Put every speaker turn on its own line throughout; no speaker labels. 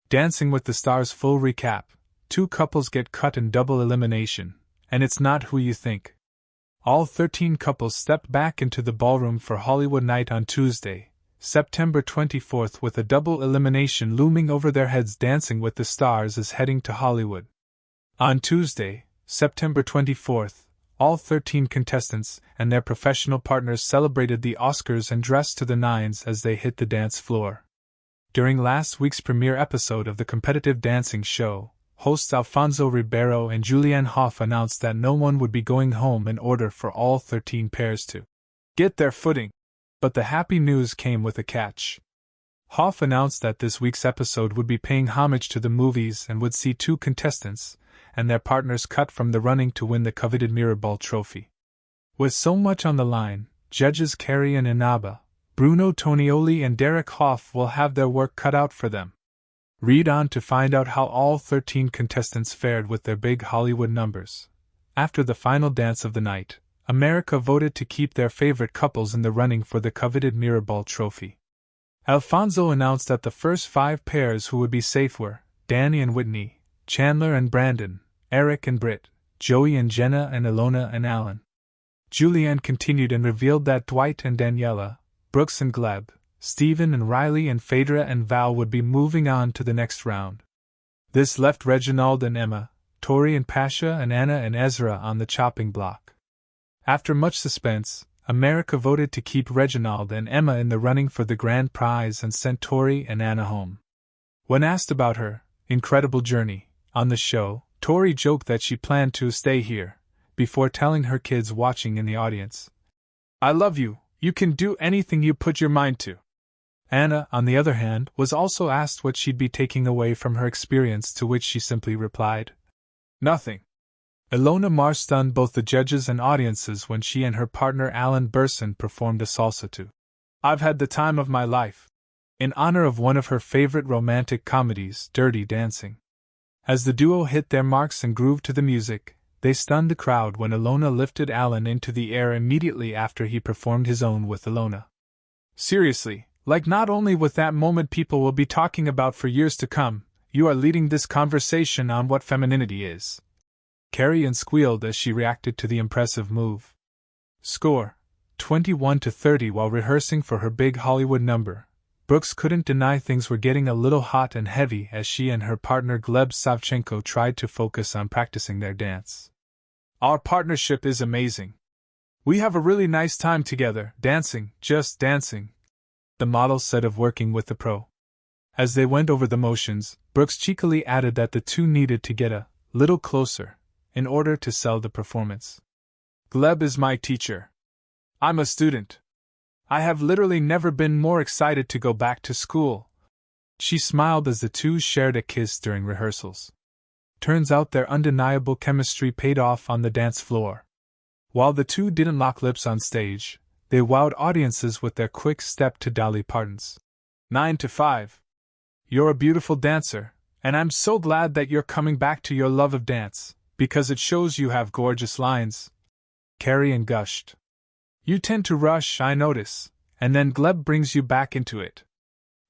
Dancing with the Stars full recap. 2 couples get cut in double elimination, and it's not who you think. All 13 couples stepped back into the ballroom for Hollywood night on Tuesday, September 24th, with a double elimination looming over their heads. Dancing with the Stars is heading to Hollywood. On Tuesday, September 24th, all 13 contestants and their professional partners celebrated the Oscars and dressed to the nines as they hit the dance floor. During last week's premiere episode of the competitive dancing show, hosts Alfonso, Ribeiro, and Julianne Hough announced that no one would be going home in order for all 13 pairs to get their footing. But the happy news came with a catch. Hough announced that this week's episode would be paying homage to the movies and would see 2 contestants and their partners cut from the running to win the coveted mirrorball trophy. With so much on the line, judges Carrie Ann Inaba, Bruno, Tonioli, and Derek Hough will have their work cut out for them. Read on to find out how all 13 contestants fared with their big Hollywood numbers. After the final dance of the night, America voted to keep their favorite couples in the running for the coveted mirrorball trophy. Alfonso announced that the first 5 pairs who would be safe were Danny and Whitney, Chandler and Brandon, Eric and Britt, Joey and Jenna, and Ilona and Alan. Julianne continued and revealed that Dwight and Daniela, Brooks and Gleb, Stephen and Riley, and Phaedra and Val would be moving on to the next round. This left Reginald and Emma, Tori and Pasha, and Anna and Ezra on the chopping block. After much suspense, America voted to keep Reginald and Emma in the running for the grand prize and sent Tori and Anna home. When asked about her incredible journey on the show, Tori joked that she planned to stay here, before telling her kids watching in the audience, "I love you, you can do anything you put your mind to." Anna, on the other hand, was also asked what she'd be taking away from her experience, to which she simply replied, "Nothing." Ilona Mar stunned both the judges and audiences when she and her partner Alan Burson performed a salsa to "I've Had the Time of My Life," in honor of one of her favorite romantic comedies, Dirty Dancing. As the duo hit their marks and grooved to the music, they stunned the crowd when Ilona lifted Alan into the air immediately after he performed his own with Ilona. "Seriously, like not only with that moment people will be talking about for years to come, you are leading this conversation on what femininity is." Carrie Ann squealed as she reacted to the impressive move. Score: 21-30. While rehearsing for her big Hollywood number, Brooks couldn't deny things were getting a little hot and heavy as she and her partner Gleb Savchenko tried to focus on practicing their dance. "Our partnership is amazing. We have a really nice time together, dancing, just dancing," the model said of working with the pro. As they went over the motions, Brooks cheekily added that the two needed to get a little closer in order to sell the performance. "Gleb is my teacher. I'm a student. I have literally never been more excited to go back to school." She smiled as the two shared a kiss during rehearsals. Turns out their undeniable chemistry paid off on the dance floor. While the two didn't lock lips on stage, they wowed audiences with their quick step to Dolly Parton's 9 to 5. "You're a beautiful dancer, and I'm so glad that you're coming back to your love of dance, because it shows you have gorgeous lines," Carrie Ann gushed. "You tend to rush, I notice, and then Gleb brings you back into it."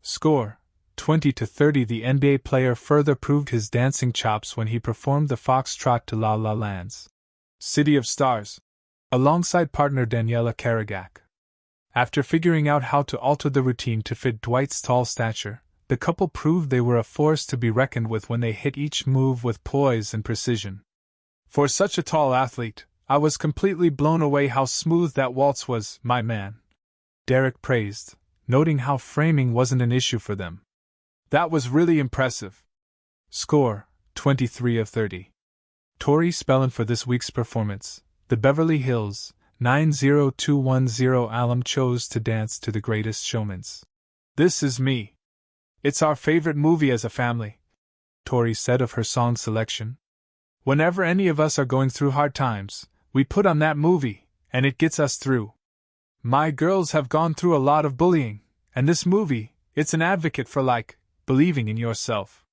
Score: 20-30. The NBA player further proved his dancing chops when he performed the foxtrot to La La Land's City of Stars, alongside partner Daniela Karagak. After figuring out how to alter the routine to fit Dwight's tall stature, the couple proved they were a force to be reckoned with when they hit each move with poise and precision. "For such a tall athlete, I was completely blown away how smooth that waltz was, my man," Derek praised, noting how framing wasn't an issue for them. "That was really impressive." Score: 23-30. Tori Spellin for this week's performance, the Beverly Hills 90210 alum chose to dance to The Greatest Showman's "This Is Me." "It's our favorite movie as a family," Tori said of her song selection. "Whenever any of us are going through hard times, we put on that movie, and it gets us through. My girls have gone through a lot of bullying, and this movie, it's an advocate for believing in yourself.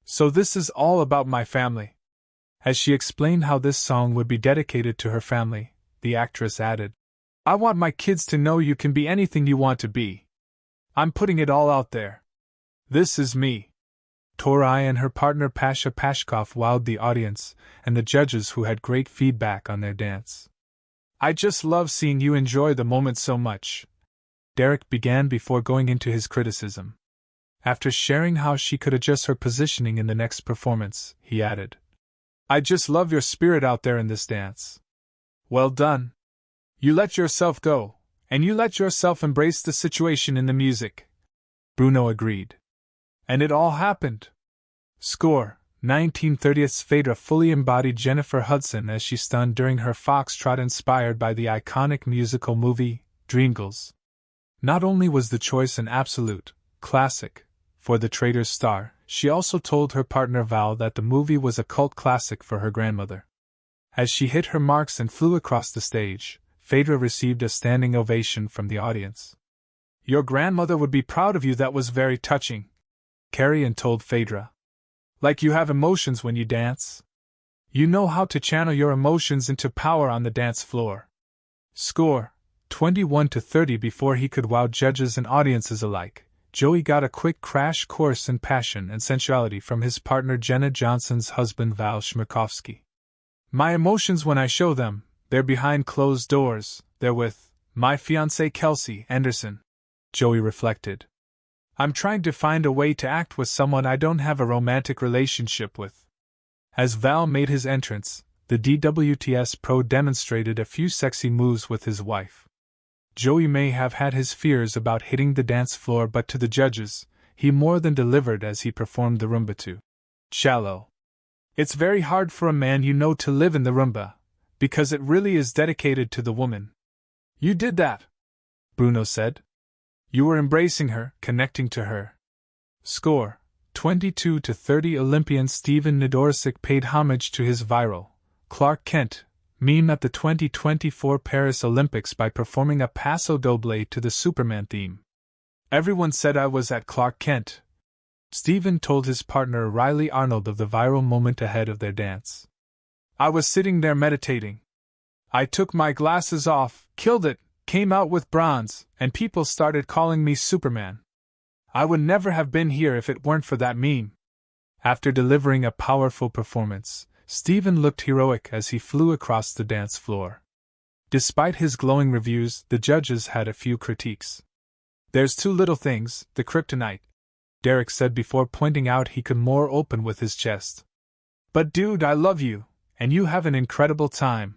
So this is all about my family." As she explained how this song would be dedicated to her family, the actress added, "I want my kids to know you can be anything you want to be. I'm putting it all out there. This is me." Torai and her partner Pasha Pashkov wowed the audience and the judges who had great feedback on their dance. I just love seeing you enjoy the moment so much, Derek began before going into his criticism. After sharing how she could adjust her positioning in the next performance, he added, I just love your spirit out there in this dance. Well done. You let yourself go, and you let yourself embrace the situation in the music. Bruno agreed. And it all happened. Score, 1930's Phaedra fully embodied Jennifer Hudson as she stunned during her foxtrot inspired by the iconic musical movie, Dreamgirls. Not only was the choice an absolute classic for the Traitors star, she also told her partner Val that the movie was a cult classic for her grandmother. As she hit her marks and flew across the stage, Phaedra received a standing ovation from the audience. Your grandmother would be proud of you. That was very touching, Carrie Ann told Phaedra. Like you have emotions when you dance. You know how to channel your emotions into power on the dance floor. Score, 21-30. Before he could wow judges and audiences alike, Joey got a quick crash course in passion and sensuality from his partner Jenna Johnson's husband Val Schmirkovsky. My emotions when I show them, they're behind closed doors, they're with my fiancée Kelsey Anderson, Joey reflected. I'm trying to find a way to act with someone I don't have a romantic relationship with. As Val made his entrance, the DWTS pro demonstrated a few sexy moves with his wife. Joey may have had his fears about hitting the dance floor, but to the judges, he more than delivered as he performed the rumba to Shallow. It's very hard for a man you know to live in the rumba, because it really is dedicated to the woman. You did that, Bruno said. You were embracing her, connecting to her. Score, 22-30. Olympian Steven Nadorczyk paid homage to his viral Clark Kent meme at the 2024 Paris Olympics by performing a paso doble to the Superman theme. Everyone said I was at Clark Kent, Steven told his partner Riley Arnold of the viral moment ahead of their dance. I was sitting there meditating. I took my glasses off, killed it, came out with bronze, and people started calling me Superman. I would never have been here if it weren't for that meme. After delivering a powerful performance, Steven looked heroic as he flew across the dance floor. Despite his glowing reviews, the judges had a few critiques. There's two little things, the kryptonite, Derek said before pointing out he could more open with his chest. But dude, I love you, and you have an incredible time.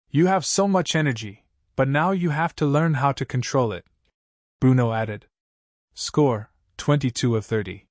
You have so much energy. But now you have to learn how to control it, Bruno added. Score, 22-30.